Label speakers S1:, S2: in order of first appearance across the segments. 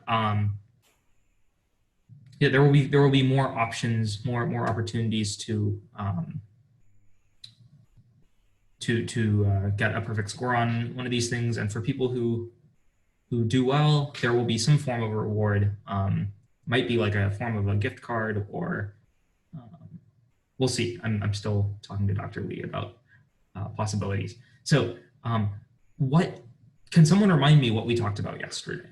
S1: yeah, there will be more options, more opportunities to get a perfect score on one of these things. And for people who do well, there will be some form of reward. Might be like a form of a gift card, or we'll see. I'm still talking to Dr. Lee about possibilities. So what can someone remind me what we talked about yesterday?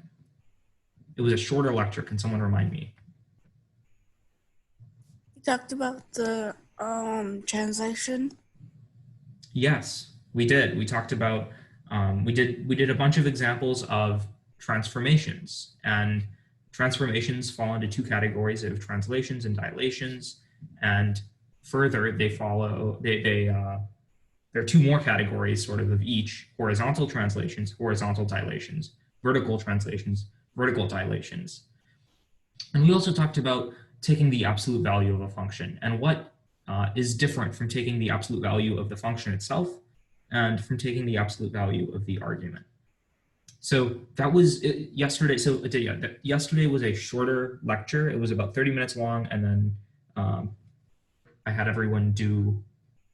S1: It was a shorter lecture. Can someone remind me?
S2: We talked about the translation.
S1: Yes, we did. We talked about we did a bunch of examples of transformations, and transformations fall into two categories of translations and dilations, and further they follow there are two more categories sort of each: horizontal translations, horizontal dilations, vertical translations, vertical dilations. And we also talked about taking the absolute value of a function and what is different from taking the absolute value of the function itself and from taking the absolute value of the argument. So that was yesterday. So yeah, yesterday was a shorter lecture. It was about 30 minutes long, and then I had everyone do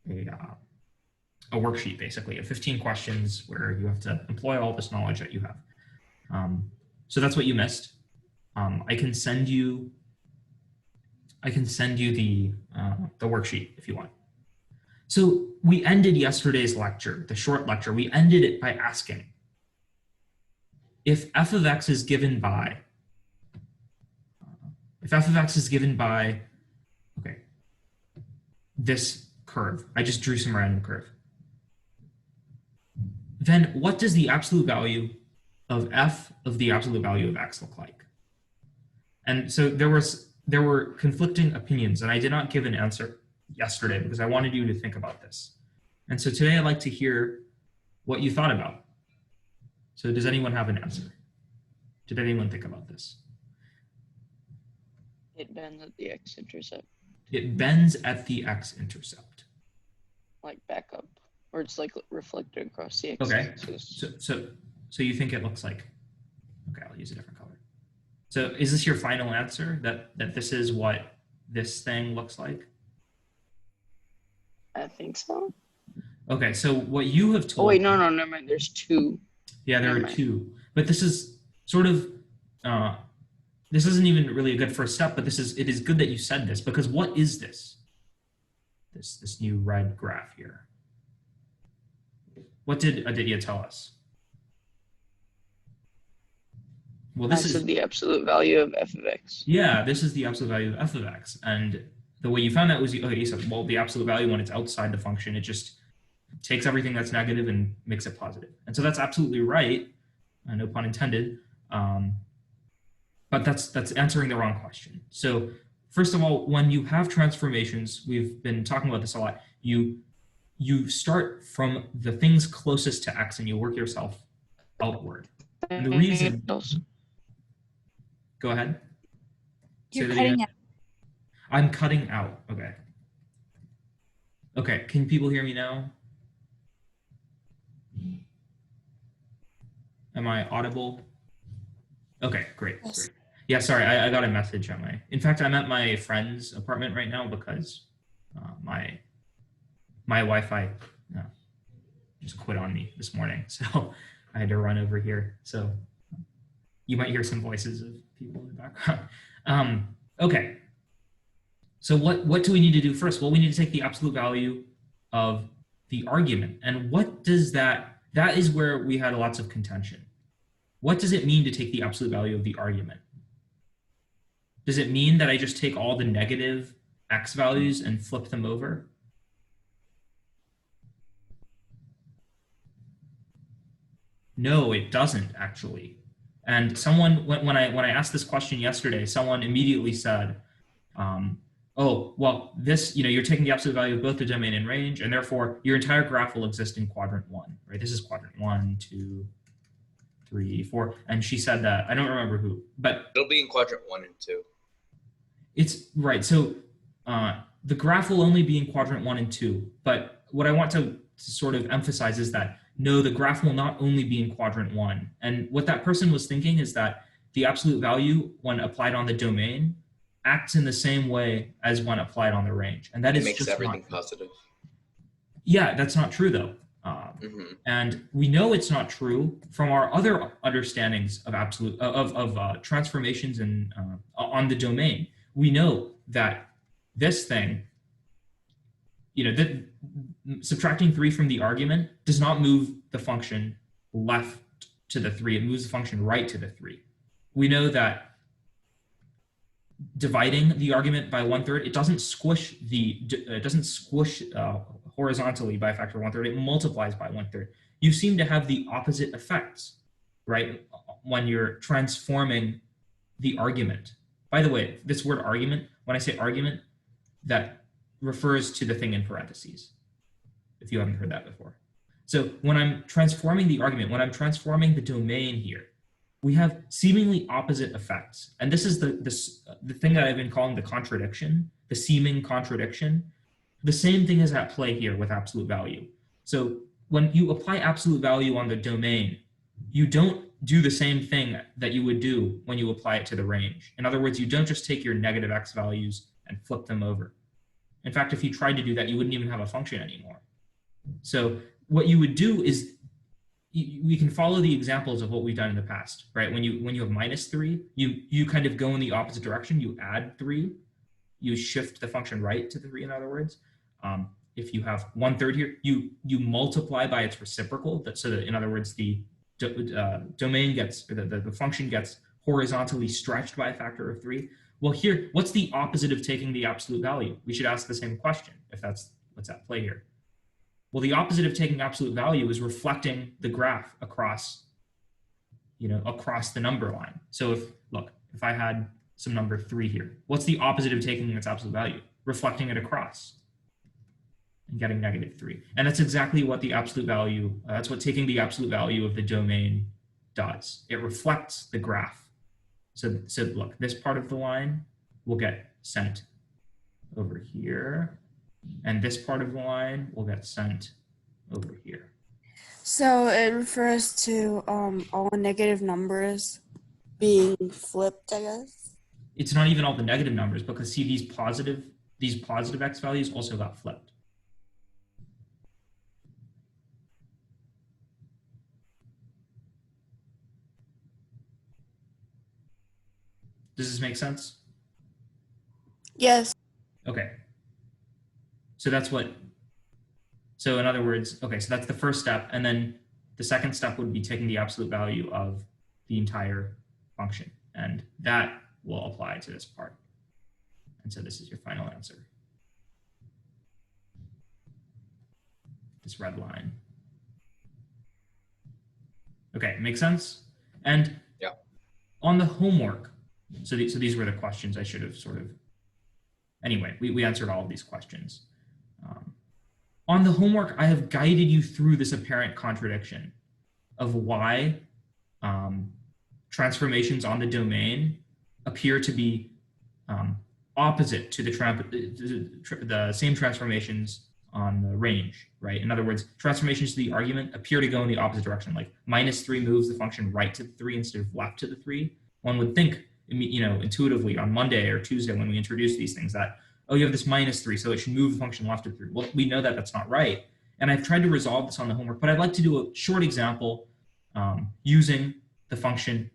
S1: a worksheet, basically, of 15 questions where you have to employ all this knowledge that you have. So that's what you missed. I can send you the worksheet if you want. So we ended yesterday's lecture, the short lecture, we ended it by asking, if f of x is given by, okay, this curve, I just drew some random curve, then what does the absolute value of f of the absolute value of x look like? And so there were conflicting opinions, and I did not give an answer yesterday because I wanted you to think about this. And so today I'd like to hear what you thought about. So does anyone have an answer? Did anyone think about this?
S3: It bends at the x-intercept.
S1: It bends at the x-intercept.
S3: Like back up, or it's like reflected across the
S1: x-axis. Okay, so you think it looks like, okay, I'll use a different color. So is this your final answer, that this is what this thing looks like?
S3: I think so.
S1: Okay, so what you have told—
S3: Oh wait, no, never mind. There's two.
S1: Yeah, there are two. But this is sort of, this isn't even really a good first step, but it is good that you said this, because what is this? This new red graph here. What did Aditya tell us? Well, this is
S3: the absolute value of f of x.
S1: Yeah, this is the absolute value of f of x. And the way you found that was, okay, you said, well, the absolute value when it's outside the function, it just takes everything that's negative and makes it positive. And so that's absolutely right, no pun intended, but that's answering the wrong question. So first of all, when you have transformations, we've been talking about this a lot, you start from the things closest to x and you work yourself outward. And the reason— Go ahead.
S2: You're cutting out.
S1: I'm cutting out. Okay. Okay, can people hear me now? Am I audible? Okay, great.
S2: Yes.
S1: Great. Yeah, sorry, I got a message on my— in fact, I'm at my friend's apartment right now because my Wi-Fi just quit on me this morning. So I had to run over here. So you might hear some voices of people in the background. Okay. So what do we need to do first? Well, we need to take the absolute value of the argument. And what does that is where we had lots of contention. What does it mean to take the absolute value of the argument? Does it mean that I just take all the negative x values and flip them over? No, it doesn't actually. And someone, when I asked this question yesterday, someone immediately said, oh, well, this, you're taking the absolute value of both the domain and range, and therefore your entire graph will exist in quadrant 1, right? This is quadrant 1, 2, 3, 4. And she said that, I don't remember who, but
S4: it'll be in quadrant 1 and 2.
S1: It's right. So the graph will only be in quadrant 1 and 2. But what I want to sort of emphasize is that no, the graph will not only be in quadrant 1. And what that person was thinking is that the absolute value when applied on the domain acts in the same way as when applied on the range. And that
S4: It
S1: is
S4: makes
S1: just
S4: everything
S1: not,
S4: positive.
S1: yeah, that's not true though. And we know it's not true from our other understandings of absolute transformations and on the domain. We know that this thing, subtracting 3 from the argument does not move the function left to the 3. It moves the function right to the 3. We know that dividing the argument by 1/3, it doesn't squish horizontally by a factor of 1/3. It multiplies by 1/3. You seem to have the opposite effects, right? When you're transforming the argument. By the way, this word argument, when I say argument, that refers to the thing in parentheses, if you haven't heard that before. So when I'm transforming the argument, when I'm transforming the domain here, we have seemingly opposite effects. And this is the thing that I've been calling the contradiction, the seeming contradiction. The same thing is at play here with absolute value. So when you apply absolute value on the domain, you don't do the same thing that you would do when you apply it to the range. In other words, you don't just take your negative x values and flip them over. In fact, if you tried to do that, you wouldn't even have a function anymore. So what you would do is, we can follow the examples of what we've done in the past, right? When you have -3, you kind of go in the opposite direction. You add 3, you shift the function right to the 3. In other words, if you have 1/3 here, you multiply by its reciprocal. So that, in other words, the domain gets, or the function gets horizontally stretched by a factor of 3. Well, here, what's the opposite of taking the absolute value? We should ask the same question if that's what's at play here. Well, the opposite of taking absolute value is reflecting the graph across, across the number line. So if I had some number 3 here, what's the opposite of taking its absolute value? Reflecting it across and getting -3. And that's exactly what the absolute value, that's what taking the absolute value of the domain does. It reflects the graph. So look, this part of the line will get sent over here. And this part of the line will get sent over here.
S2: So it refers to all negative numbers being flipped, I guess.
S1: It's not even all the negative numbers, because see, these positive x values also got flipped. Does this make sense?
S2: Yes.
S1: Okay. So in other words, okay, so that's the first step. And then the second step would be taking the absolute value of the entire function. And that will apply to this part. And so this is your final answer. This red line. Okay, make sense? And
S4: yeah,
S1: on the homework, so these were the questions I should have sort of, anyway, we answered all of these questions. On the homework, I have guided you through this apparent contradiction of why transformations on the domain appear to be opposite to the same transformations on the range, right? In other words, transformations to the argument appear to go in the opposite direction. Like -3 moves the function right to the 3 instead of left to the 3. One would think, intuitively on Monday or Tuesday when we introduce these things that, oh, you have this -3, so it should move the function left to 3. Well, we know that that's not right. And I've tried to resolve this on the homework, but I'd like to do a short example using the function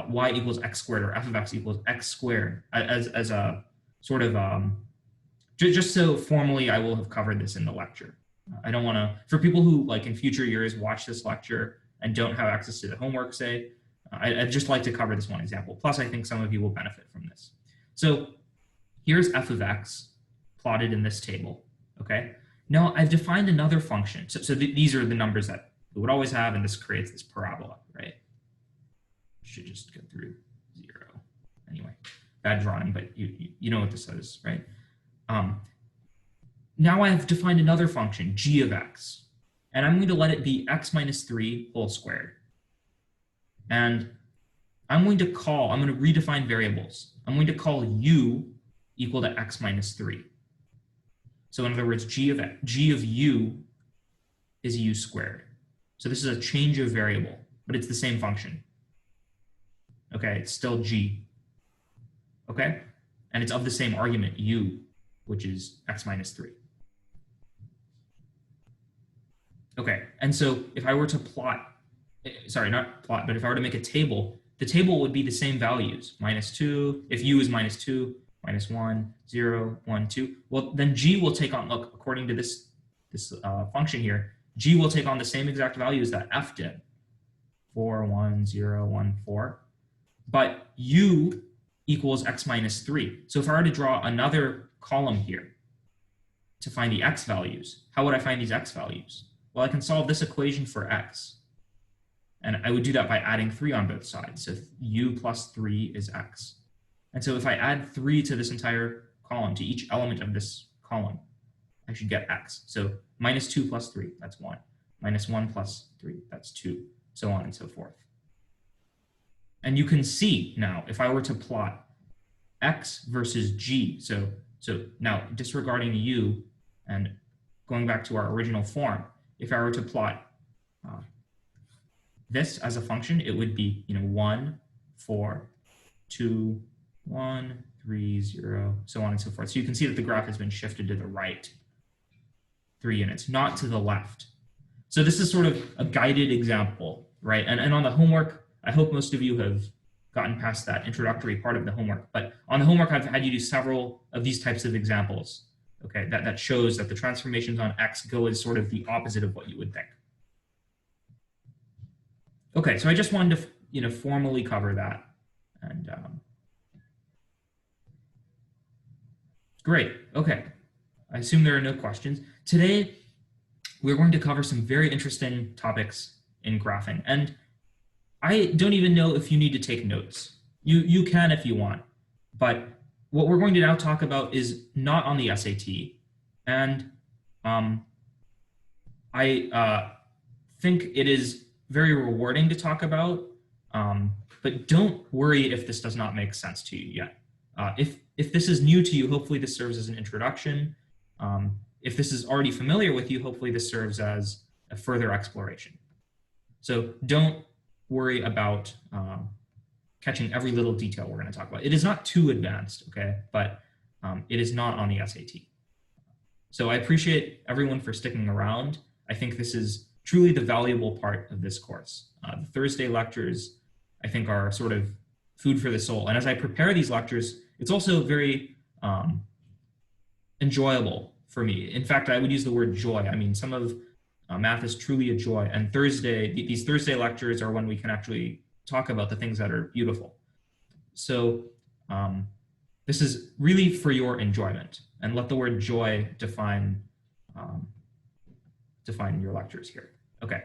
S1: y equals x squared, or f of x equals x squared as a sort of, just so formally I will have covered this in the lecture. I don't want to, for people who like in future years watch this lecture and don't have access to the homework, say, I'd just like to cover this one example. Plus, I think some of you will benefit from this. So here's f of x plotted in this table, okay? Now I've defined another function. So these are the numbers that we would always have, and this creates this parabola, right? Should just go through 0. Anyway, bad drawing, but you know what this is, right? Now I have defined another function, g of x, and I'm going to let it be x minus 3 whole squared. And I'm going to redefine variables. I'm going to call u equal to x minus 3. So in other words, g of u is u squared. So this is a change of variable, but it's the same function. Okay. okay, it's still G, okay? And it's of the same argument, U, which is x minus 3. Okay, and so if I were to plot, sorry, not plot, but if I were to make a table, the table would be the same values, -2, if U is -2, -1, 0, 1, 2. Well, then G will take on, look, according to this function here, G will take on the same exact values that F did, 4, 1, 0, 1, 4. But U equals x minus 3. So if I were to draw another column here to find the x values, how would I find these x values? Well, I can solve this equation for x. And I would do that by adding 3 on both sides. So U plus 3 is x. And so if I add 3 to this entire column, to each element of this column, I should get x. So -2 plus 3, that's 1. -1 plus 3, that's 2, so on and so forth. And you can see now, if I were to plot x versus g, so now disregarding U and going back to our original form, if I were to plot this as a function, it would be 1, 4, 2, 1, 3, 0, so on and so forth. So you can see that the graph has been shifted to the right 3 units, not to the left. So this is sort of a guided example, right? And on the homework, I hope most of you have gotten past that introductory part of the homework. But on the homework, I've had you do several of these types of examples, okay, that shows that the transformations on X go as sort of the opposite of what you would think. Okay, so I just wanted to, formally cover that. And great, okay. I assume there are no questions. Today, we're going to cover some very interesting topics in graphing. And I don't even know if you need to take notes. You can if you want. But what we're going to now talk about is not on the SAT. And I think it is very rewarding to talk about, but don't worry if this does not make sense to you yet. If this is new to you, hopefully this serves as an introduction. If this is already familiar with you, hopefully this serves as a further exploration. So don't worry about catching every little detail we're going to talk about. It is not too advanced, okay, but it is not on the SAT. So I appreciate everyone for sticking around. I think this is truly the valuable part of this course. The Thursday lectures, I think, are sort of food for the soul. And as I prepare these lectures, it's also very enjoyable for me. In fact, I would use the word joy. I mean, some of math is truly a joy. And these Thursday lectures are when we can actually talk about the things that are beautiful. So this is really for your enjoyment. And let the word joy define your lectures here. Okay,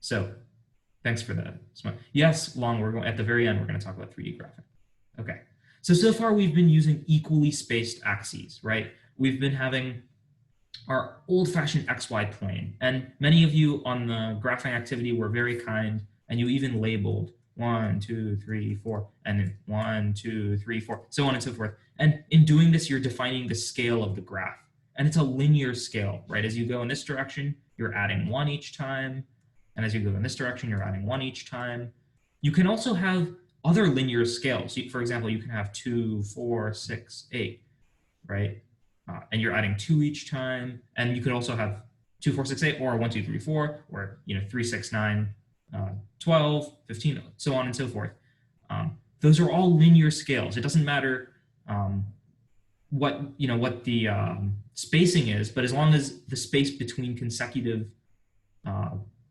S1: so thanks for the smile. Yes, Long, we're going at the very end, we're going to talk about 3D graphing. Okay, so far we've been using equally spaced axes, right? We've been having our old-fashioned XY plane, and many of you on the graphing activity were very kind, and you even labeled 1, 2, 3, 4, and then 1, 2, 3, 4, so on and so forth. And in doing this, you're defining the scale of the graph, and it's a linear scale, right? As you go in this direction, you're adding 1 each time, and as you go in this direction, you're adding 1 each time. You can also have other linear scales. For example, you can have 2, 4, 6, 8, right? And you're adding 2 each time. And you could also have 2, 4, 6, 8, or 1, 2, 3, 4, or 3, 6, 9, 12, 15, so on and so forth. Those are all linear scales. It doesn't matter what the spacing is, but as long as the space between consecutive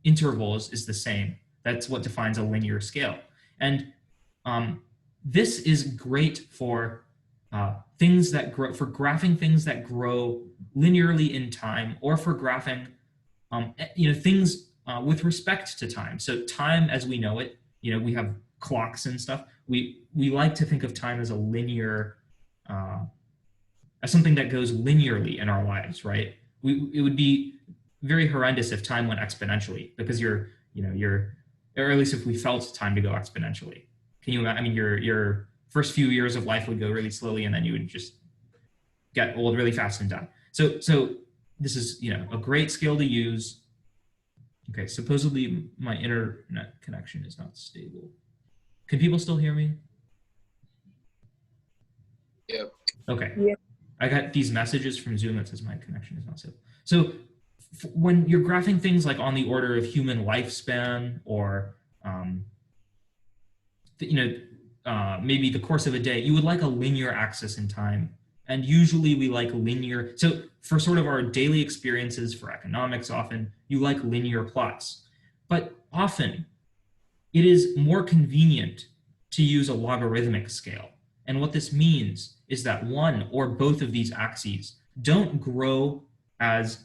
S1: intervals is the same, that's what defines a linear scale. And this is great for things that grow, for graphing things that grow linearly in time, or for graphing things with respect to time. So time as we know it, we have clocks and stuff. We like to think of time as a linear, as something that goes linearly in our lives, right? It would be very horrendous if time went exponentially, because or at least if we felt time to go exponentially. Can you imagine? I mean, your first few years of life would go really slowly, and then you would just get old really fast and die. So this is a great skill to use. Okay, supposedly my internet connection is not stable. Can people still hear me?
S4: Yep.
S1: Okay.
S2: Yeah.
S1: I got these messages from Zoom that says my connection is not stable. So when you're graphing things like on the order of human lifespan or, maybe the course of a day, you would like a linear axis in time. And usually we like linear. So for sort of our daily experiences for economics, often you like linear plots. But often it is more convenient to use a logarithmic scale. And what this means is that one or both of these axes don't grow as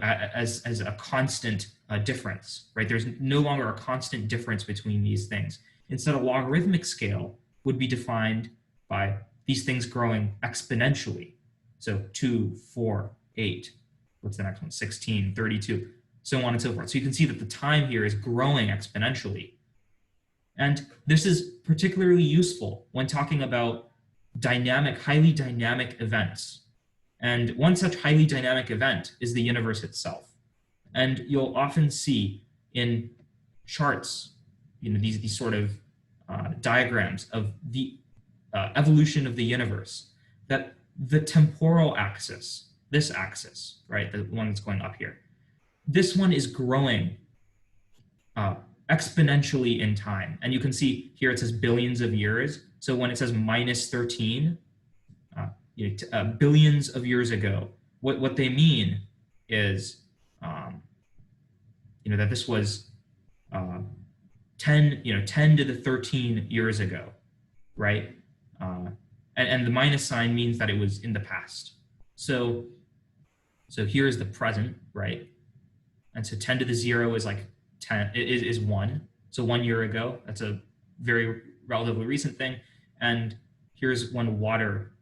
S1: as a constant difference, right? There's no longer a constant difference between these things. Instead, a logarithmic scale would be defined by these things growing exponentially. So 2, 4, 8, what's the next one? 16, 32, so on and so forth. So you can see that the time here is growing exponentially. And this is particularly useful when talking about highly dynamic events. And one such highly dynamic event is the universe itself. And you'll often see in charts, these sort of diagrams of the evolution of the universe, that the temporal axis, this axis, right, the one that's going up here, this one is growing exponentially in time. And you can see here it says billions of years. So when it says minus 13, billions of years ago, what they mean is that this was 10 to the 13 years ago, right? And the minus sign means that it was in the past. So here's the present, right? And so 10 to the 0 is like 10 is 1. So 1 year ago, that's a very relatively recent thing. And here's when water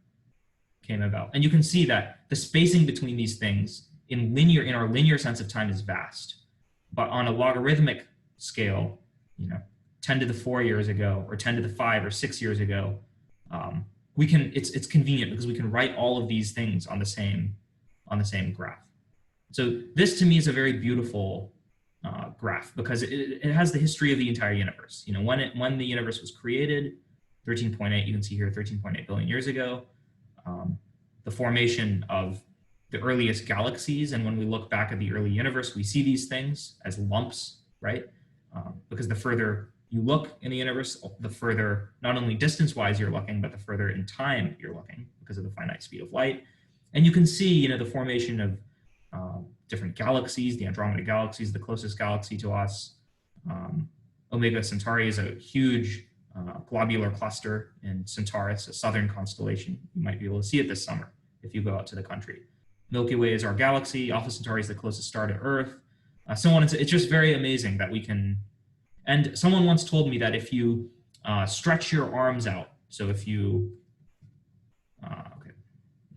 S1: came about. And you can see that the spacing between these things in our linear sense of time is vast. But on a logarithmic scale, 10 to the 4 years ago, or 10 to the 5 or 6 years ago, it's convenient because we can write all of these things on the same graph. So this to me is a very beautiful graph because it has the history of the entire universe. When the universe was created, 13.8, you can see here 13.8 billion years ago, the formation of the earliest galaxies. And when we look back at the early universe, we see these things as lumps, right? Because the further you look in the universe, the further, not only distance-wise you're looking, but the further in time you're looking because of the finite speed of light. And you can see, the formation of different galaxies, the Andromeda Galaxy is the closest galaxy to us. Omega Centauri is a huge globular cluster in Centaurus, a southern constellation. You might be able to see it this summer if you go out to the country. Milky Way is our galaxy. Alpha Centauri is the closest star to Earth. So on. It's just very amazing that we can. And someone once told me that if you stretch your arms out, so if you, okay,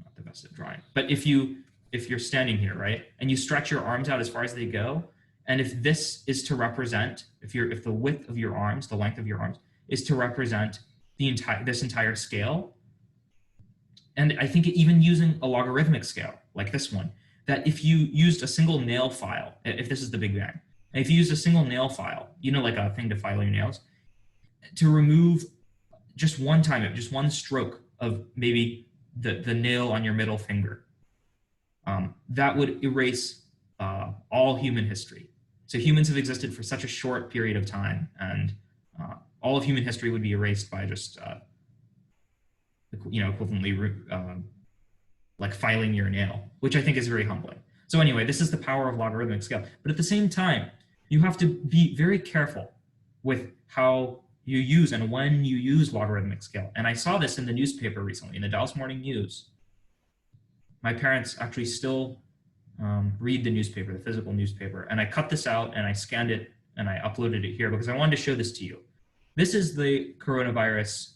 S1: not the best at drawing, but if you're standing here, right, and you stretch your arms out as far as they go, and if this is to represent, if the width of your arms, the length of your arms, is to represent this entire scale, and I think even using a logarithmic scale like this one, that if you used a single nail file, if this is the Big Bang, and if you used a single nail file, like a thing to file your nails, to remove just one time, just one stroke of maybe the nail on your middle finger, that would erase all human history. So humans have existed for such a short period of time, and all of human history would be erased by just, equivalently, like filing your nail, which I think is very humbling. So anyway, this is the power of logarithmic scale. But at the same time, you have to be very careful with how you use and when you use logarithmic scale. And I saw this in the newspaper recently, in the Dallas Morning News. My parents actually still read the newspaper, the physical newspaper. And I cut this out and I scanned it and I uploaded it here because I wanted to show this to you. This is the coronavirus,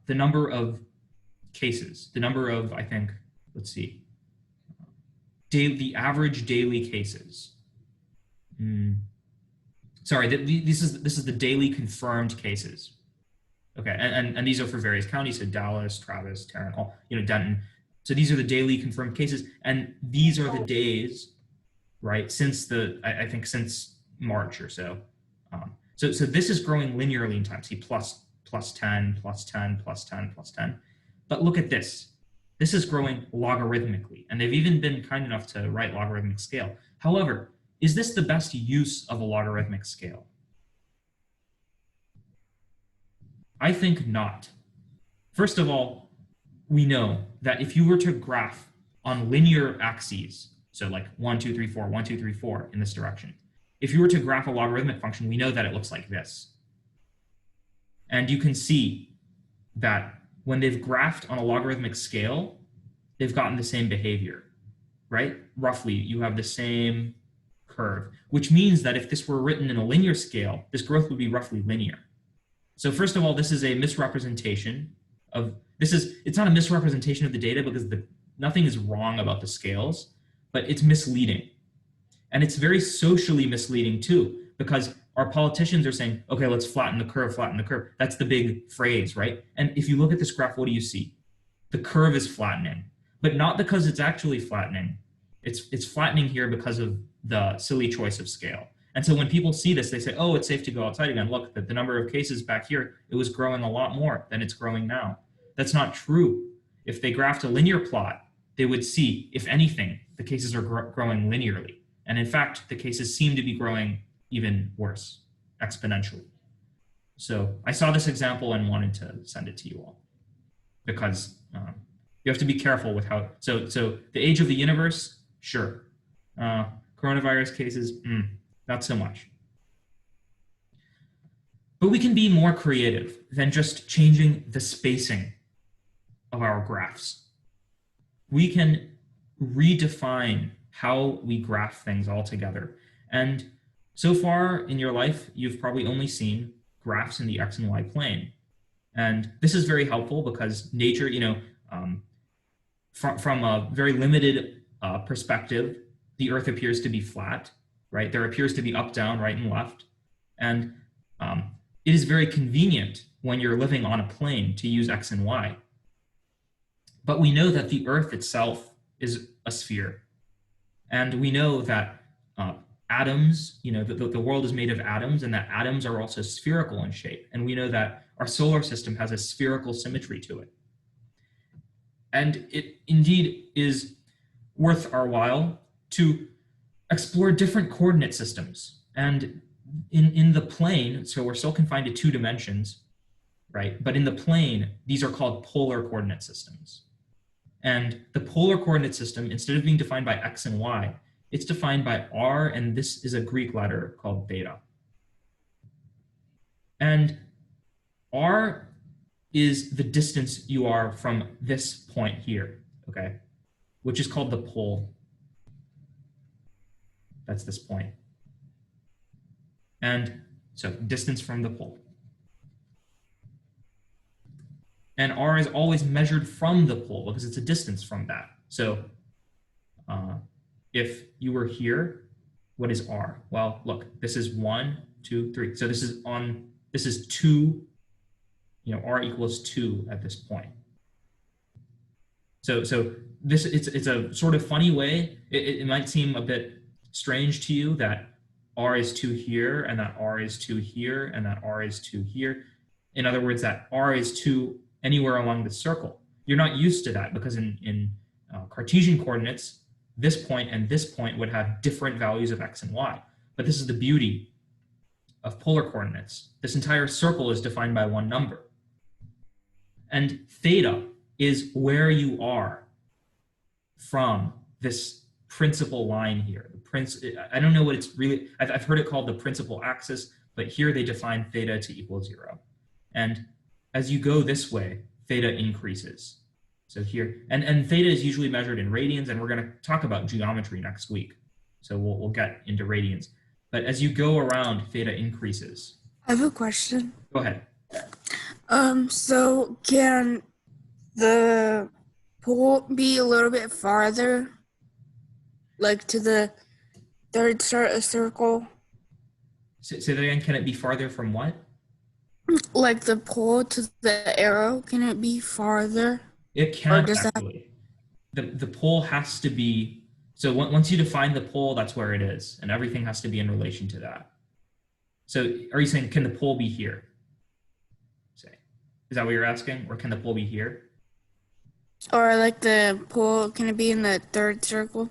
S1: the number of cases, the number of, I think, let's see, the average daily cases. Sorry, this is the daily confirmed cases. Okay, and these are for various counties, so Dallas, Travis, Tarrant, all, Denton. So these are the daily confirmed cases, and these are the days, right, since I think since March or so. So this is growing linearly in time. See, plus 10, plus 10, plus 10, plus 10. But look at this. This is growing logarithmically, and they've even been kind enough to write logarithmic scale. However, is this the best use of a logarithmic scale? I think not. First of all, we know that if you were to graph on linear axes, so like 1, 2, 3, 4, 1, 2, 3, 4 in this direction, if you were to graph a logarithmic function, we know that it looks like this. And you can see that when they've graphed on a logarithmic scale, they've gotten the same behavior, right? Roughly, you have the same curve, which means that if this were written in a linear scale, this growth would be roughly linear. So first of all, this is a misrepresentation of, it's not a misrepresentation of the data because nothing is wrong about the scales, but it's misleading. And it's very socially misleading too, because our politicians are saying, okay, let's flatten the curve, flatten the curve. That's the big phrase, right? And if you look at this graph, what do you see? The curve is flattening, but not because it's actually flattening. It's flattening here because of the silly choice of scale. And so when people see this, they say, oh, it's safe to go outside again. Look, the number of cases back here, it was growing a lot more than it's growing now. That's not true. If they graphed a linear plot, they would see, if anything, the cases are growing linearly. And in fact, the cases seem to be growing even worse, exponentially. So I saw this example and wanted to send it to you all because you have to be careful with how, so the age of the universe, sure. Coronavirus cases, not so much. But we can be more creative than just changing the spacing of our graphs. We can redefine how we graph things altogether. And so far in your life, you've probably only seen graphs in the X and Y plane. And this is very helpful because nature, from a very limited perspective, the Earth appears to be flat, right? There appears to be up, down, right, and left. And it is very convenient when you're living on a plane to use X and Y. But we know that the Earth itself is a sphere. And we know that atoms, the world is made of atoms, and that atoms are also spherical in shape. And we know that our solar system has a spherical symmetry to it. And it indeed is worth our while to explore different coordinate systems. And in the plane, so we're still confined to 2 dimensions, right? But in the plane, these are called polar coordinate systems. And the polar coordinate system, instead of being defined by X and Y, it's defined by R, and this is a Greek letter called theta. And R is the distance you are from this point here, okay? Which is called the pole. That's this point. And so distance from the pole. And R is always measured from the pole because it's a distance from that. So if you were here, what is R? Well, look, this is 1, 2, 3. So this is 2, R equals 2 at this point. So this, it's a sort of funny way. It might seem a bit strange to you that R is 2 here, and that R is 2 here, and that R is 2 here. In other words, that R is 2 anywhere along the circle. You're not used to that because in Cartesian coordinates, this point and this point would have different values of X and Y. But this is the beauty of polar coordinates. This entire circle is defined by one number. And theta is where you are from this principal line here. I don't know what it's really, I've heard it called the principal axis, but here they define theta to equal 0. And as you go this way, theta increases. So here, and theta is usually measured in radians, and we're going to talk about geometry next week. So we'll get into radians. But as you go around, theta increases.
S2: I have a question.
S1: Go ahead.
S2: So can the pole be a little bit farther, like to the third circle?
S1: Say that again. Can it be farther from what?
S2: Like the pole to the arrow, can it be farther?
S1: It can't actually. The pole has to be, so once you define the pole, that's where it is, and everything has to be in relation to that. So are you saying, can the pole be here? Say, is that what you're asking? Or can the pole be here?
S2: Or like the pole, can it be in the third circle?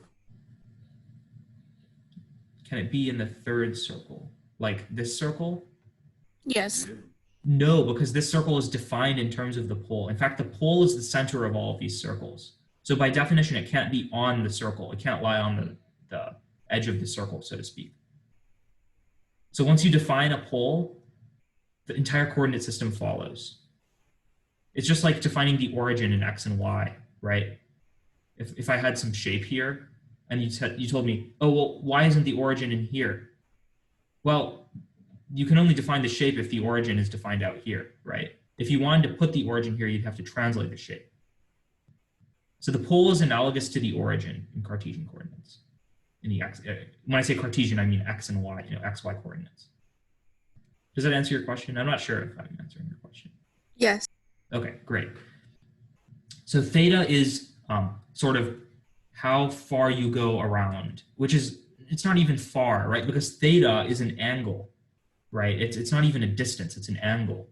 S1: Can it be in the third circle? Like this circle?
S2: Yes.
S1: No, because this circle is defined in terms of the pole. In fact, the pole is the center of all of these circles. So by definition, it can't be on the circle. It can't lie on the edge of the circle, so to speak. So once you define a pole, the entire coordinate system follows. It's just like defining the origin in X and Y, right? If I had some shape here and you told me, oh, well, why isn't the origin in here? Well, you can only define the shape if the origin is defined out here, right? If you wanted to put the origin here, you'd have to translate the shape. So the pole is analogous to the origin in Cartesian coordinates. In the X, when I say Cartesian, I mean X and Y, X, Y coordinates. Does that answer your question? I'm not sure if I'm answering your question.
S2: Yes.
S1: Okay, great. So theta is sort of how far you go around, which is, it's not even far, right? Because theta is an angle, right? It's not even a distance, it's an angle.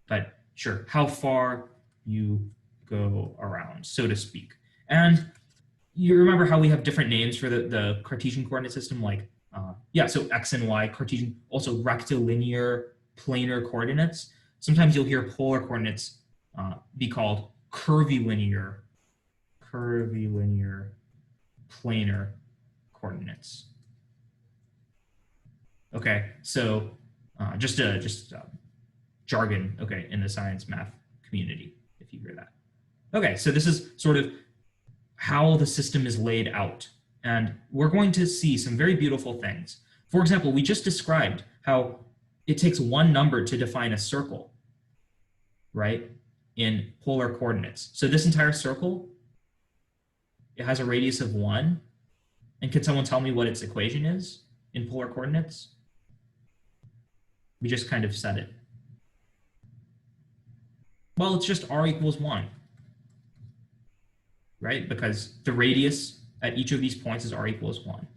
S1: But sure, how far you go around, so to speak. And you remember how we have different names for the Cartesian coordinate system, like, so X and Y, Cartesian, also rectilinear planar coordinates. Sometimes you'll hear polar coordinates be called curvilinear planar coordinates. Okay, so just jargon, okay, in the science math community, if you hear that. Okay, so this is sort of how the system is laid out. And we're going to see some very beautiful things. For example, we just described how it takes one number to define a circle, right, in polar coordinates. So this entire circle, it has a radius of 1. And can someone tell me what its equation is in polar coordinates? We just kind of said it. Well, it's just r equals 1. Right? Because the radius at each of these points is r equals 1.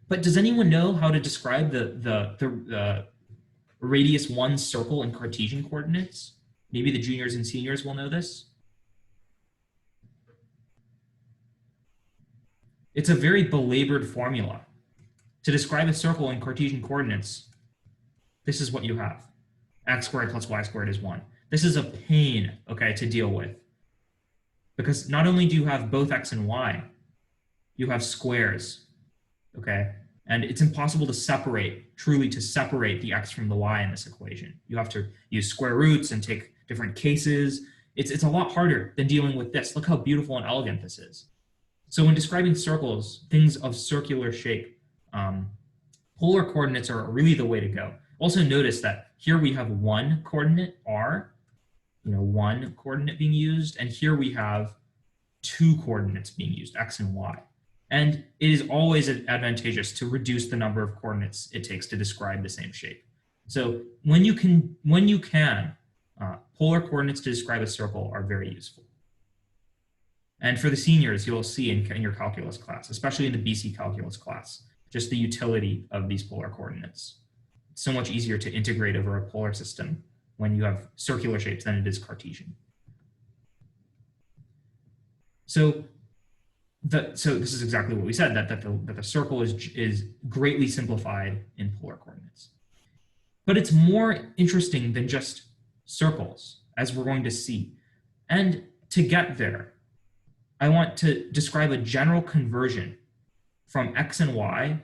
S1: But does anyone know how to describe the radius 1 circle in Cartesian coordinates? Maybe the juniors and seniors will know this. It's a very belabored formula. To describe a circle in Cartesian coordinates, this is what you have. X squared plus y squared is 1. This is a pain, okay, to deal with. Because not only do you have both x and y, you have squares, okay? And it's impossible to truly separate the x from the y in this equation. You have to use square roots and take different cases. It's a lot harder than dealing with this. Look how beautiful and elegant this is. So when describing circles, things of circular shape, polar coordinates are really the way to go. Also notice that here we have one coordinate, r, one coordinate being used, and here we have 2 coordinates being used, x and y. And it is always advantageous to reduce the number of coordinates it takes to describe the same shape. So when you can, polar coordinates to describe a circle are very useful. And for the seniors, you'll see in your calculus class, especially in the BC calculus class, just the utility of these polar coordinates. It's so much easier to integrate over a polar system when you have circular shapes than it is Cartesian. So this is exactly what we said, that the circle is greatly simplified in polar coordinates. But it's more interesting than just circles, as we're going to see. And to get there, I want to describe a general conversion from x and y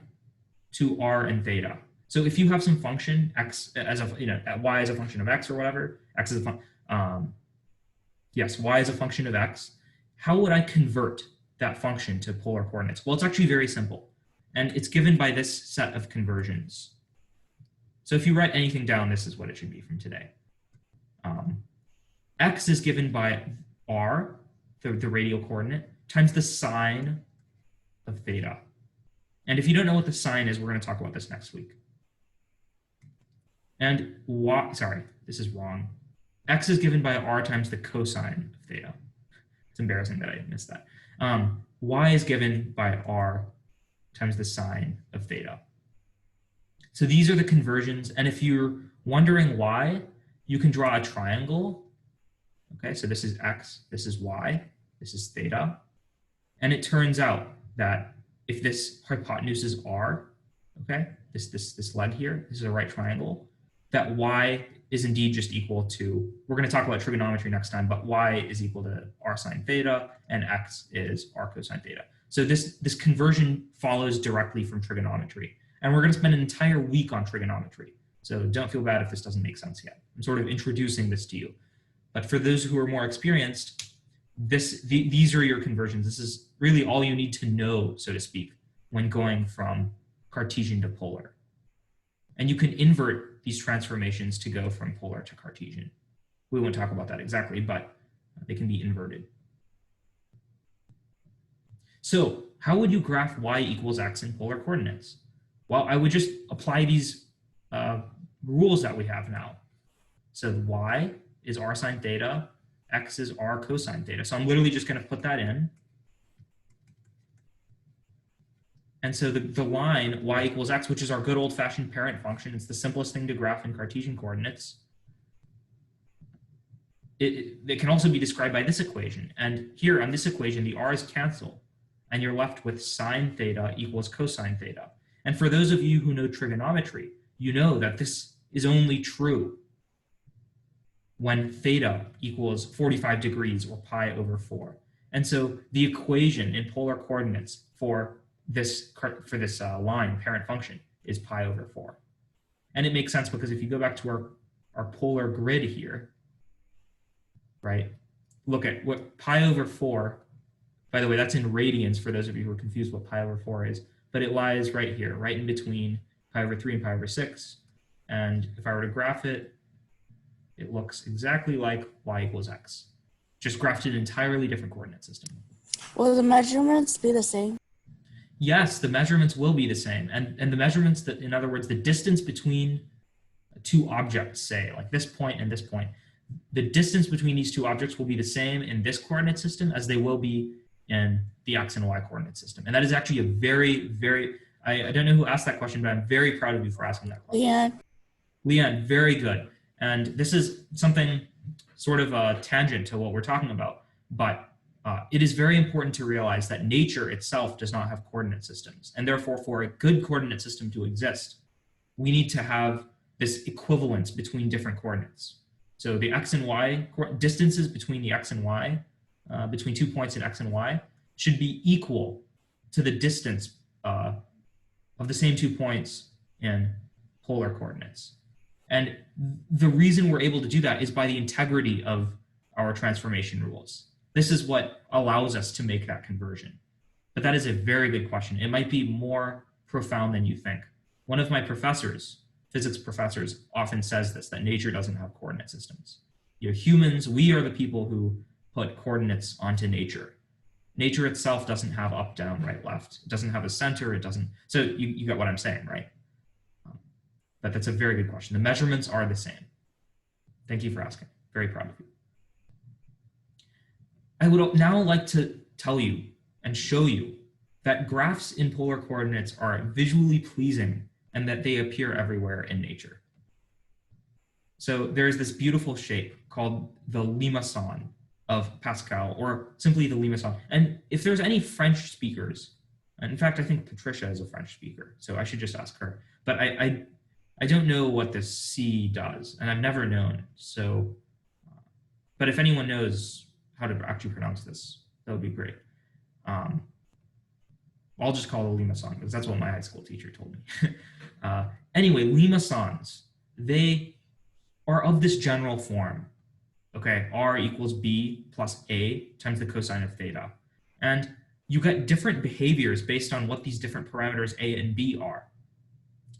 S1: to r and theta. So if you have some function x as y as a function of x or whatever, x is a y is a function of x, how would I convert that function to polar coordinates? Well, it's actually very simple, and it's given by this set of conversions. So if you write anything down, this is what it should be from today. X is given by r, the radial coordinate, times the sine of theta. And if you don't know what the sine is, we're going to talk about this next week. And y, sorry, this is wrong. X is given by r times the cosine of theta. It's embarrassing that I missed that. Y is given by r times the sine of theta. So these are the conversions. And if you're wondering why, you can draw a triangle. Okay, so this is x, this is y, this is theta. And it turns out that if this hypotenuse is r, okay, this leg here, this is a right triangle, that y is indeed just equal to, we're going to talk about trigonometry next time, but y is equal to r sine theta and x is r cosine theta. So this conversion follows directly from trigonometry. And we're going to spend an entire week on trigonometry. So don't feel bad if this doesn't make sense yet. I'm sort of introducing this to you. But for those who are more experienced, these are your conversions. This is really all you need to know, so to speak, when going from Cartesian to polar. And you can invert these transformations to go from polar to Cartesian. We won't talk about that exactly, but they can be inverted. So how would you graph y equals x in polar coordinates? Well, I would just apply these rules that we have now. So y is r sine theta, x is r cosine theta. So I'm literally just going to put that in. And so the line y equals x, which is our good old-fashioned parent function, it's the simplest thing to graph in Cartesian coordinates. It can also be described by this equation. And here on this equation, the r's cancel, and you're left with sine theta equals cosine theta. And for those of you who know trigonometry, you know that this is only true when theta equals 45 degrees or pi over 4. And so the equation in polar coordinates for this line, parent function, is pi over 4. And it makes sense because if you go back to our polar grid here, right, look at what pi over 4, by the way, that's in radians for those of you who are confused what pi over 4 is, but it lies right here, right in between pi over 3 and pi over 6. And if I were to graph it, it looks exactly like y equals x, just graphed in an entirely different coordinate system.
S2: Will the measurements be the same?
S1: Yes, the measurements will be the same. And the measurements, that, in other words, the distance between two objects, say, like this point and this point, the distance between these two objects will be the same in this coordinate system as they will be in the x and y coordinate system. And that is actually a very, very, I don't know who asked that question, but I'm very proud of you for asking that question.
S2: Yeah.
S1: Leanne, very good. And this is something sort of a tangent to what we're talking about, but it is very important to realize that nature itself does not have coordinate systems. And therefore, for a good coordinate system to exist, we need to have this equivalence between different coordinates. So the x and y, distances between the x and y, between 2 points in x and y, should be equal to the distance of the same 2 points in polar coordinates. And the reason we're able to do that is by the integrity of our transformation rules. This is what allows us to make that conversion. But that is a very good question. It might be more profound than you think. One of my professors, physics professors, often says this, that nature doesn't have coordinate systems. You know, humans, we are the people who put coordinates onto nature. Nature itself doesn't have up, down, right, left. It doesn't have a center. It doesn't. So you got what I'm saying, right? But that's a very good question. The measurements are the same. Thank you for asking. Very proud of you. I would now like to tell you and show you that graphs in polar coordinates are visually pleasing and that they appear everywhere in nature. So there's this beautiful shape called the Lima of Pascal, or simply the Lima. And if there's any French speakers, and in fact, I think Patricia is a French speaker, so I should just ask her. But I don't know what this C does, and I've never known. So, but if anyone knows how to actually pronounce this, that would be great. I'll just call it a Lima because that's what my high school teacher told me. Anyway, Lima they are of this general form. Okay, R equals B plus A times the cosine of theta. And you get different behaviors based on what these different parameters A and B are.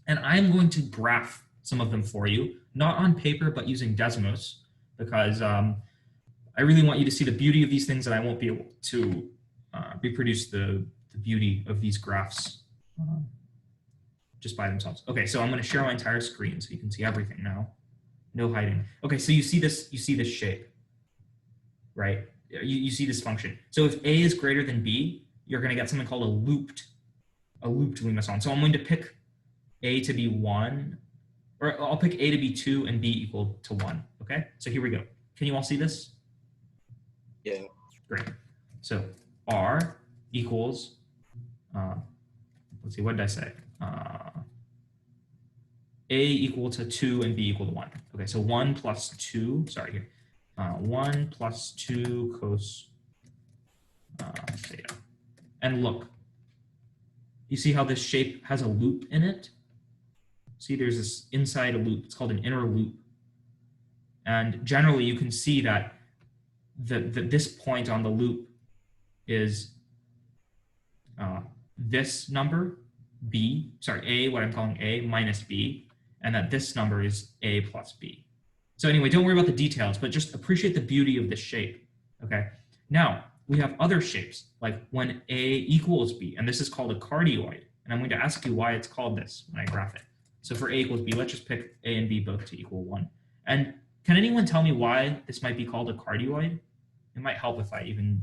S1: And I'm going to graph some of them for you, not on paper, but using Desmos, because I really want you to see the beauty of these things, and I won't be able to reproduce the beauty of these graphs just by themselves. Okay, so I'm going to share my entire screen so you can see everything now. No hiding. Okay, so you see this shape, right? You see this function. So if A is greater than B, you're going to get something called a looped Lima. So I'm going to pick A to be 1, or I'll pick A to be 2 and B equal to 1, okay? So here we go. Can you all see this?
S4: Yeah.
S1: Great. So R equals, let's see, what did I say? A equal to 2 and B equal to 1. Okay, so 1 plus 2, sorry here. 1 plus 2 cos theta. And look, you see how this shape has a loop in it? See, there's this inside a loop. It's called an inner loop. And generally, you can see that this point on the loop is this number, B, sorry, A, what I'm calling A, minus B, and that this number is A plus B. So anyway, don't worry about the details, but just appreciate the beauty of this shape, okay? Now, we have other shapes, like when A equals B, and this is called a cardioid, and I'm going to ask you why it's called this when I graph it. So for A equals B, let's just pick A and B both to equal 1. And can anyone tell me why this might be called a cardioid? It might help if I even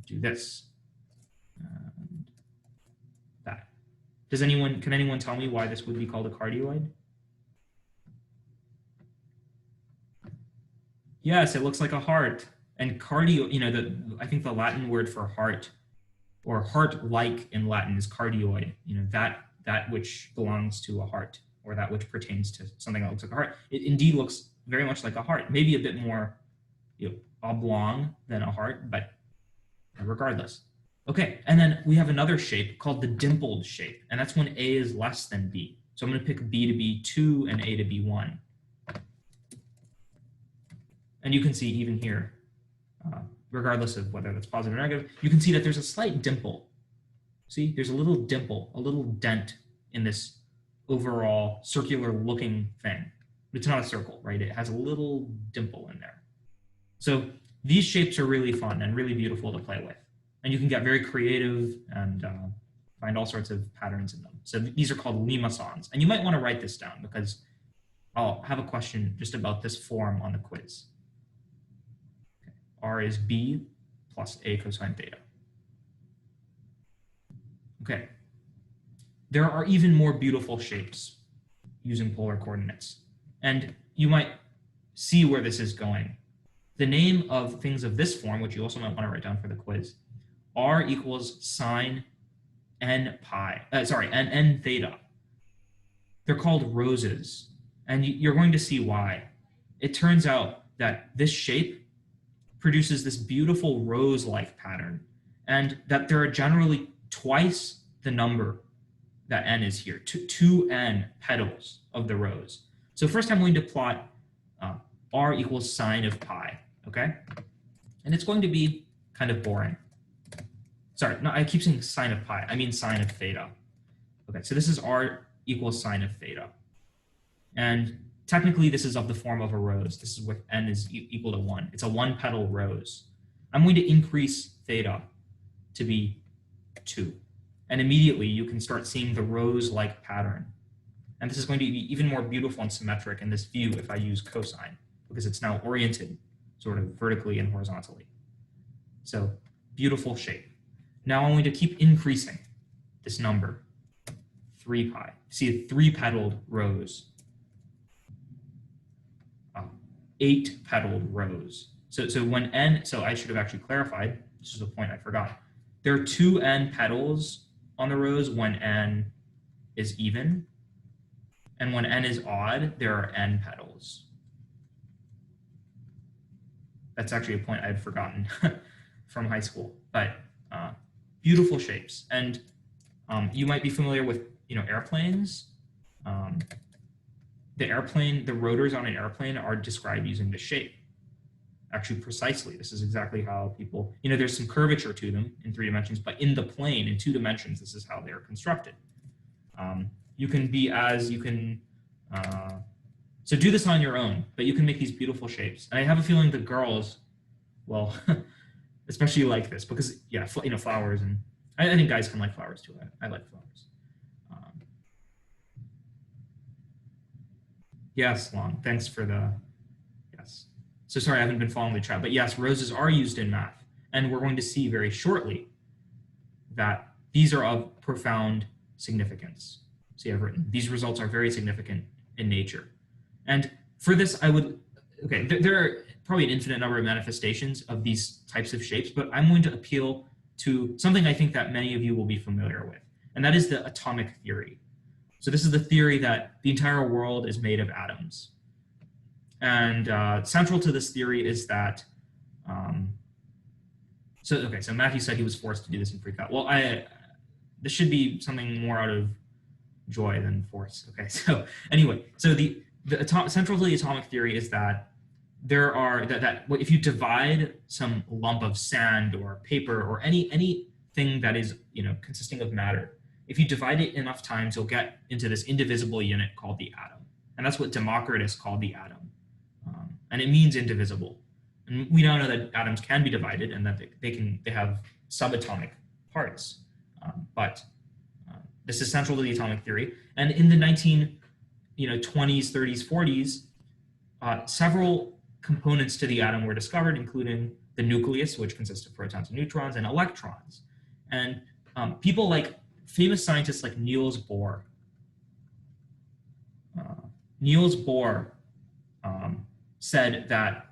S1: do this. And that. Can anyone tell me why this would be called a cardioid? Yes, it looks like a heart. And cardio, you know, I think the Latin word for heart, or heart-like in Latin, is cardioid. You know, that which belongs to a heart, or that which pertains to something that looks like a heart. It indeed looks very much like a heart, maybe a bit more, you know, oblong than a heart, but regardless. Okay, and then we have another shape called the dimpled shape, and that's when A is less than B. So I'm going to pick B to be 2 and A to be 1. And you can see even here, regardless of whether that's positive or negative, you can see that there's a slight dimple. See, there's a little dimple, a little dent in this overall circular looking thing. But it's not a circle, right? It has a little dimple in there. So these shapes are really fun and really beautiful to play with. And you can get very creative and find all sorts of patterns in them. So these are called Lima songs. And you might want to write this down because I'll have a question just about this form on the quiz. Okay. R is B plus A cosine theta. Okay. There are even more beautiful shapes using polar coordinates. And you might see where this is going. The name of things of this form, which you also might want to write down for the quiz, R equals sine n theta. They're called roses, and you're going to see why. It turns out that this shape produces this beautiful rose-like pattern, and that there are generally twice the number that n is here, 2n petals of the rose. So first I'm going to plot R equals sine of pi, okay? And it's going to be kind of boring. Sorry, no, I keep saying sine of pi. I mean sine of theta. Okay, so this is R equals sine of theta. And technically this is of the form of a rose. This is with n is equal to 1. It's a 1-petal rose. I'm going to increase theta to be 2. And immediately you can start seeing the rose-like pattern. And this is going to be even more beautiful and symmetric in this view if I use cosine, because it's now oriented sort of vertically and horizontally. So beautiful shape. Now I'm going to keep increasing this number, 3 pi. See a 3-petaled rose, 8-petaled rose. So when n, so I should have actually clarified, this is a point I forgot. There are 2n petals on the rose when n is even, and when n is odd, there are n petals. That's actually a point I had forgotten from high school, but beautiful shapes. And you might be familiar with, airplanes. The rotors on an airplane are described using this shape. Actually, precisely, this is exactly how people, there's some curvature to them in 3 dimensions, but in the plane, in 2 dimensions, this is how they're constructed. So do this on your own, but you can make these beautiful shapes. And I have a feeling the girls, well, especially like this, because yeah, flowers, and I think guys can like flowers too. I like flowers. Yes, Long, thanks for the, yes. So sorry, I haven't been following the chat, but yes, roses are used in math. And we're going to see very shortly that these are of profound significance. See, I've written, these results are very significant in nature. And for this, I would, okay, there are probably an infinite number of manifestations of these types of shapes, but I'm going to appeal to something I think that many of you will be familiar with, and that is the atomic theory. So this is the theory that the entire world is made of atoms. And central to this theory is that, so Matthew said he was forced to do this in pre-calc. Well, this should be something more out of joy than force. Okay, so anyway, so the central to the atomic theory is that there are, that if you divide some lump of sand or paper or anything that is, consisting of matter, if you divide it enough times, you'll get into this indivisible unit called the atom. And that's what Democritus called the atom. And it means indivisible. And we now know that atoms can be divided and that they have subatomic parts. But this is central to the atomic theory. And in the 20s, 30s, 40s, several components to the atom were discovered, including the nucleus, which consists of protons and neutrons, and electrons. And people like famous scientists like Niels Bohr. Niels Bohr said that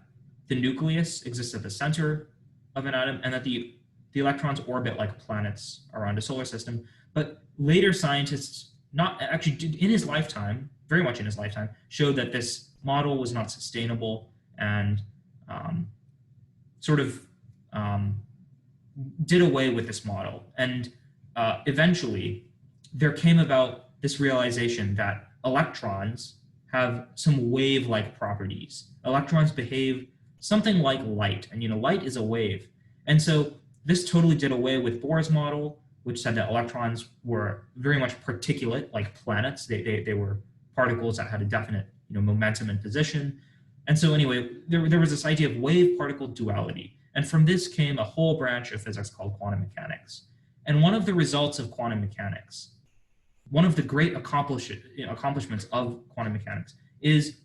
S1: the nucleus exists at the center of an atom and that the electrons orbit like planets around a solar system. But later scientists, not actually in his lifetime, very much in his lifetime, showed that this model was not sustainable and did away with this model. And eventually, there came about this realization that electrons have some wave-like properties. Electrons behave something like light, and light is a wave. And so this totally did away with Bohr's model, which said that electrons were very much particulate, like planets. They were particles that had a definite momentum and position. And so anyway, there was this idea of wave-particle duality. And from this came a whole branch of physics called quantum mechanics. And one of the results of quantum mechanics, one of the great accomplishments of quantum mechanics is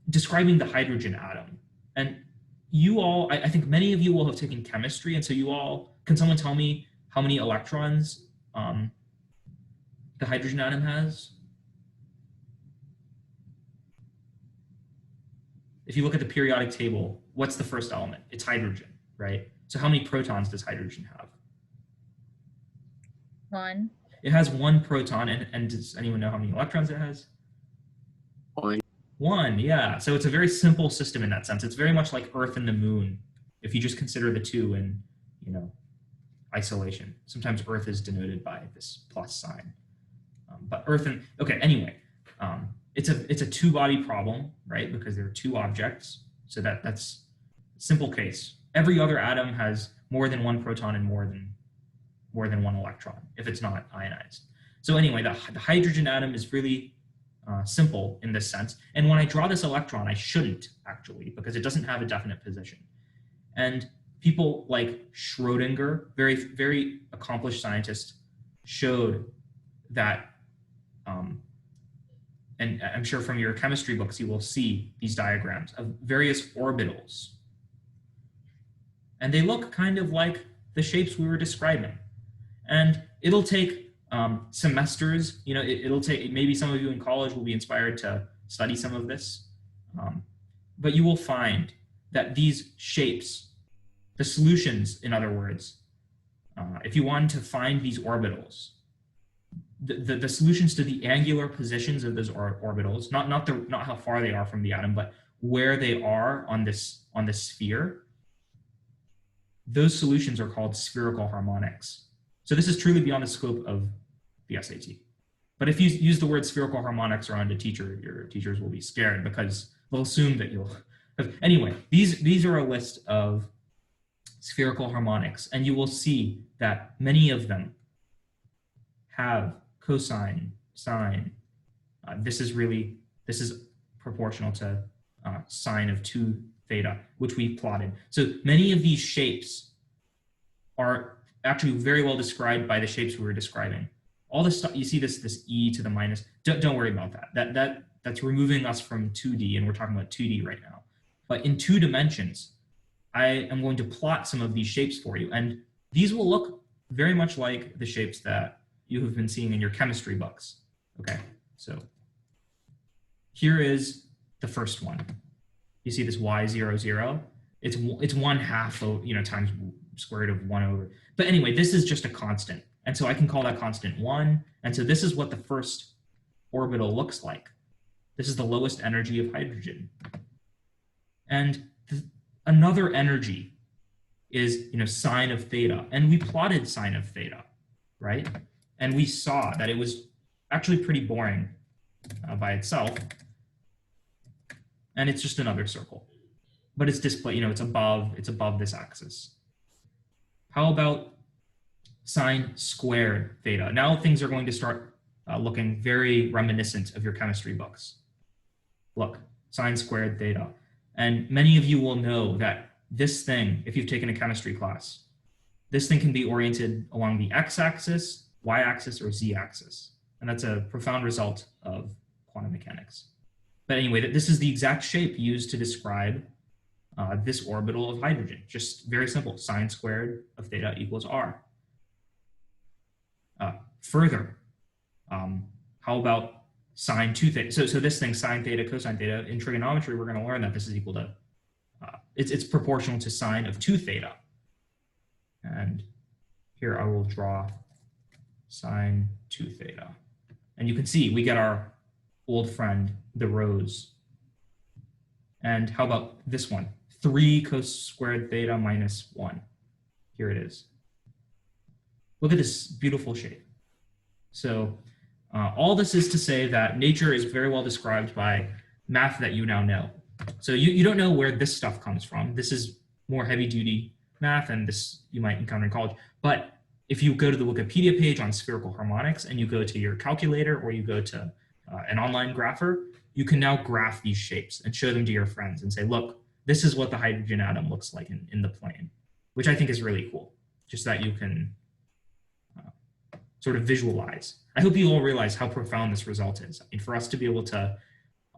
S1: describing the hydrogen atom. And you all, I think many of you will have taken chemistry, and so you all, can someone tell me how many electrons the hydrogen atom has? If you look at the periodic table, what's the first element? It's hydrogen, right? So how many protons does hydrogen have?
S5: 1.
S1: It has 1 proton, and does anyone know how many electrons it has?
S4: 1.
S1: 1, yeah. So it's a very simple system in that sense. It's very much like Earth and the Moon, if you just consider the two in, isolation. Sometimes Earth is denoted by this plus sign. But Earth and, okay, anyway, it's a two-body problem, right? Because there are 2 objects. So that's simple case. Every other atom has more than 1 proton and more than 1 electron, if it's not ionized. So anyway, the hydrogen atom is really simple in this sense. And when I draw this electron, I shouldn't actually, because it doesn't have a definite position. And people like Schrodinger, very, very accomplished scientist, showed that, and I'm sure from your chemistry books, you will see these diagrams of various orbitals. And they look kind of like the shapes we were describing. And it'll take semesters, it'll take, maybe some of you in college will be inspired to study some of this. But you will find that these shapes, the solutions, in other words, if you wanted to find these orbitals, the solutions to the angular positions of those orbitals, not how far they are from the atom, but where they are on this sphere, those solutions are called spherical harmonics. So this is truly beyond the scope of the SAT. But if you use the word spherical harmonics around a teacher, your teachers will be scared because they'll assume that you'll have. Anyway, these are a list of spherical harmonics, and you will see that many of them have cosine, sine. This is proportional to sine of 2 theta, which we plotted. So many of these shapes are actually very well described by the shapes we were describing. All this stuff, you see this e to the minus, don't worry about that. That's removing us from 2D, and we're talking about 2D right now. But in 2 dimensions, I am going to plot some of these shapes for you, and these will look very much like the shapes that you have been seeing in your chemistry books. Okay, so here is the first one. You see this y0, 0. It's 1/2, times square root of 1 over. But anyway, this is just a constant. And so I can call that constant 1. And so this is what the first orbital looks like. This is the lowest energy of hydrogen. And another energy is, sine of theta. And we plotted sine of theta, right? And we saw that it was actually pretty boring by itself. And it's just another circle. But it's displaced, it's above this axis. How about sine squared theta? Now things are going to start looking very reminiscent of your chemistry books. Look, sine squared theta. And many of you will know that this thing, if you've taken a chemistry class, this thing can be oriented along the x-axis, y-axis, or z-axis. And that's a profound result of quantum mechanics. But anyway, this is the exact shape used to describe this orbital of hydrogen. Just very simple, sine squared of theta equals r. Further, how about sine 2 theta? So this thing, sine theta, cosine theta, in trigonometry, we're going to learn that this is equal to, it's proportional to sine of 2 theta. And here I will draw sine 2 theta. And you can see we get our old friend, the rose. And how about this one? 3 cos squared theta minus 1. Here it is. Look at this beautiful shape. So all this is to say that nature is very well described by math that you now know. So you don't know where this stuff comes from. This is more heavy duty math, and this you might encounter in college. But if you go to the Wikipedia page on spherical harmonics and you go to your calculator or you go to an online grapher, you can now graph these shapes and show them to your friends and say, look, this is what the hydrogen atom looks like in the plane, which I think is really cool, just that you can sort of visualize. I hope you all realize how profound this result is. I mean, for us to be able to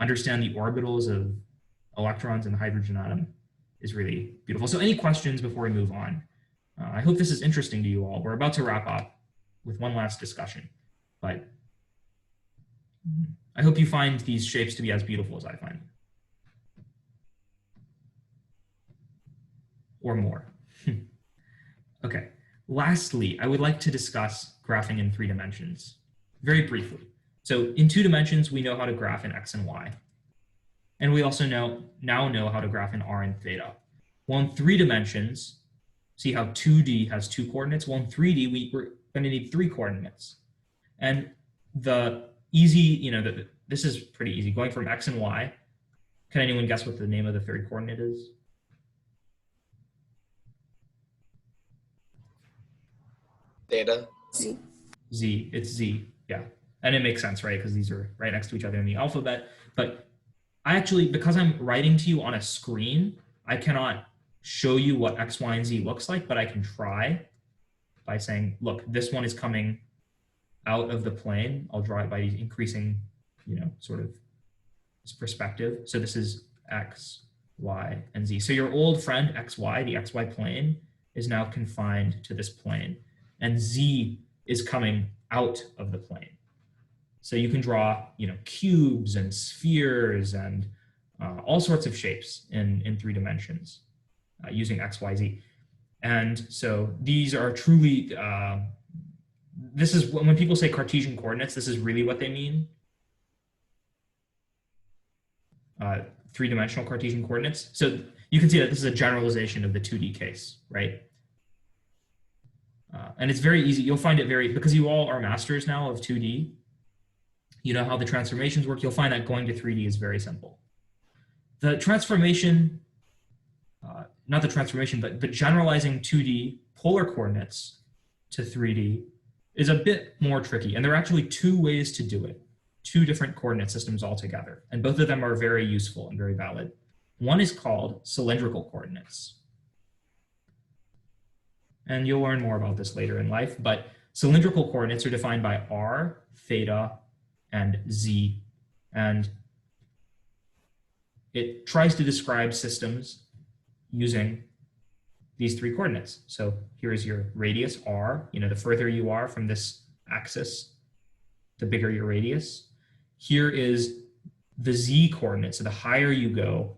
S1: understand the orbitals of electrons in the hydrogen atom is really beautiful. So any questions before we move on? I hope this is interesting to you all. We're about to wrap up with one last discussion, but I hope you find these shapes to be as beautiful as I find them. Or more. Okay. Lastly, I would like to discuss graphing in 3 dimensions, very briefly. So in 2 dimensions, we know how to graph in x and y. And we also now know how to graph in r and theta. Well, in 3 dimensions, see how 2D has 2 coordinates? Well, in 3D, we're going to need 3 coordinates. And the easy, this is pretty easy. Going from x and y, can anyone guess what the name of the 3rd coordinate is?
S4: Theta.
S2: Z.
S1: Z, it's Z, yeah. And it makes sense, right? Because these are right next to each other in the alphabet. But I actually, because I'm writing to you on a screen, I cannot show you what X, Y, and Z looks like, but I can try by saying, look, this one is coming out of the plane. I'll draw it by increasing, sort of this perspective. So this is X, Y, and Z. So your old friend XY, the XY plane, is now confined to this plane. And Z is coming out of the plane. So you can draw, cubes and spheres and all sorts of shapes in 3 dimensions using X, Y, Z. And so these are truly, this is when people say Cartesian coordinates, this is really what they mean. 3-dimensional Cartesian coordinates. So you can see that this is a generalization of the 2D case, right? And it's very easy. You'll find it because you all are masters now of 2D. You know how the transformations work. You'll find that going to 3D is very simple. The transformation, not the transformation, but generalizing 2D polar coordinates to 3D is a bit more tricky. And there are actually 2 ways to do it, 2 different coordinate systems altogether. And both of them are very useful and very valid. One is called cylindrical coordinates. And you'll learn more about this later in life, but cylindrical coordinates are defined by r, theta, and z. And it tries to describe systems using these 3 coordinates. So here's your radius, r. The further you are from this axis, the bigger your radius. Here is the z coordinate. So the higher you go,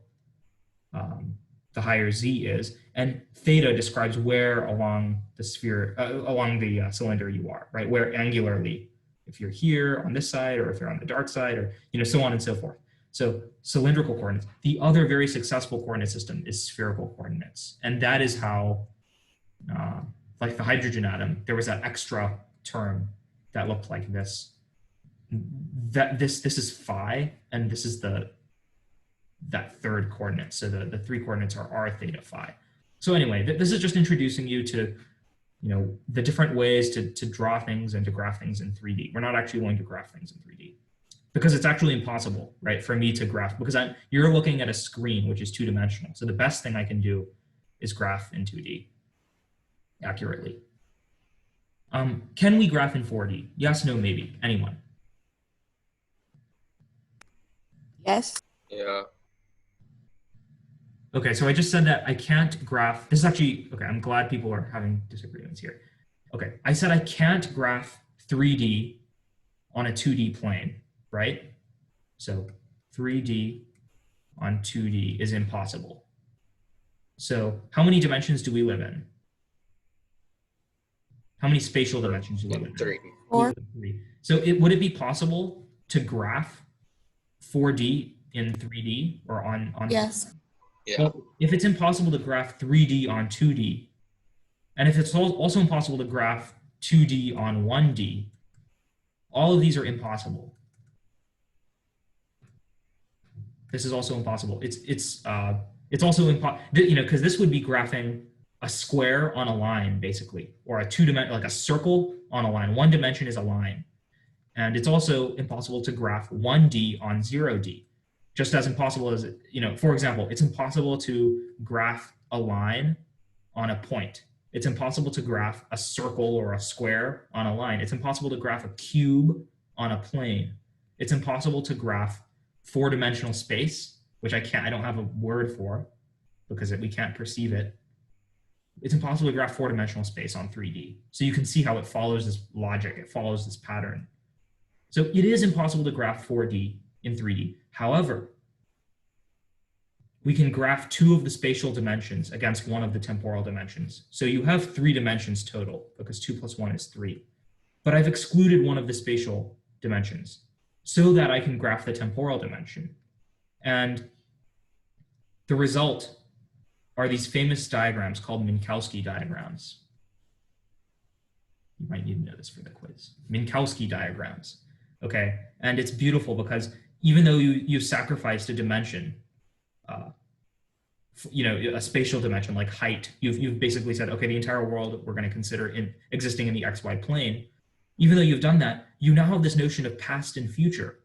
S1: the higher z is, and theta describes where along the sphere, along the cylinder you are, right? Where angularly, if you're here on this side, or if you're on the dark side, or so on and so forth. So cylindrical coordinates. The other very successful coordinate system is spherical coordinates, and that is how, like the hydrogen atom, there was that extra term that looked like this. This is phi, and this is that third coordinate. So the three coordinates are r, theta, phi. So anyway, this is just introducing you to the different ways to draw things and to graph things in 3D. We're not actually going to graph things in 3D because it's actually impossible, right, for me to graph, because you're looking at a screen which is two-dimensional. So the best thing I can do is graph in 2D accurately. Can we graph in 4D? Yes, no, maybe. Anyone?
S2: Yes.
S4: Yeah.
S1: Okay, so I just said that I can't graph. This is actually, okay, I'm glad people are having disagreements here. Okay, I said I can't graph 3D on a 2D plane, right? So 3D on 2D is impossible. So how many dimensions do we live in? How many spatial dimensions do we live in?
S4: 3.
S2: 4.
S1: 3. So would it be possible to graph 4D in 3D or on
S2: Yes.
S4: Yeah.
S1: Well, if it's impossible to graph 3D on 2D, and if it's also impossible to graph 2D on 1D, all of these are impossible. This is also impossible. It's also impossible, because this would be graphing a square on a line, basically, or a two-dimension, like a circle on a line. One dimension is a line. And it's also impossible to graph 1D on 0D. Just as impossible as, for example, it's impossible to graph a line on a point. It's impossible to graph a circle or a square on a line. It's impossible to graph a cube on a plane. It's impossible to graph four-dimensional space, which I don't have a word for because we can't perceive it. It's impossible to graph four-dimensional space on 3D. So you can see how it follows this logic. It follows this pattern. So it is impossible to graph 4D in 3D. However, we can graph two of the spatial dimensions against one of the temporal dimensions. So you have 3 dimensions total because 2 + 1 is 3. But I've excluded one of the spatial dimensions so that I can graph the temporal dimension. And the result are these famous diagrams called Minkowski diagrams. You might need to know this for the quiz. Minkowski diagrams. Okay, and it's beautiful because even though you've sacrificed a dimension, a spatial dimension like height, you've basically said, okay, the entire world we're going to consider existing in the XY plane. Even though you've done that, you now have this notion of past and future.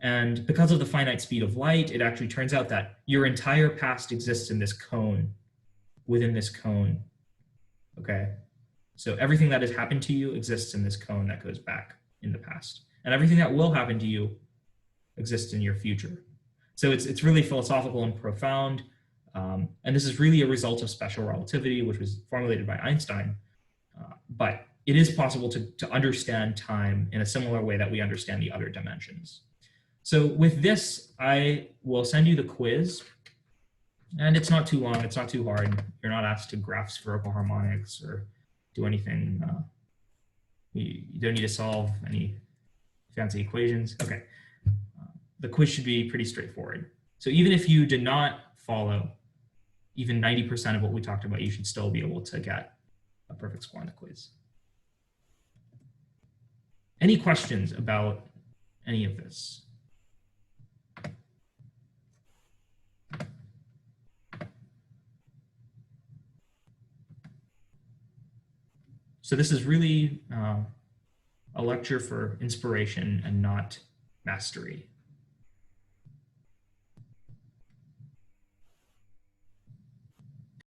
S1: And because of the finite speed of light, it actually turns out that your entire past exists in this cone, within this cone. Okay, so everything that has happened to you exists in this cone that goes back in the past. And everything that will happen to you exists in your future. So it's really philosophical and profound. And this is really a result of special relativity, which was formulated by Einstein. But it is possible to understand time in a similar way that we understand the other dimensions. So with this, I will send you the quiz. And it's not too long, it's not too hard. You're not asked to graph spherical harmonics or do anything. You don't need to solve any fancy equations. Okay, the quiz should be pretty straightforward. So even if you did not follow even 90% of what we talked about, you should still be able to get a perfect score on the quiz. Any questions about any of this? So this is really a lecture for inspiration and not mastery.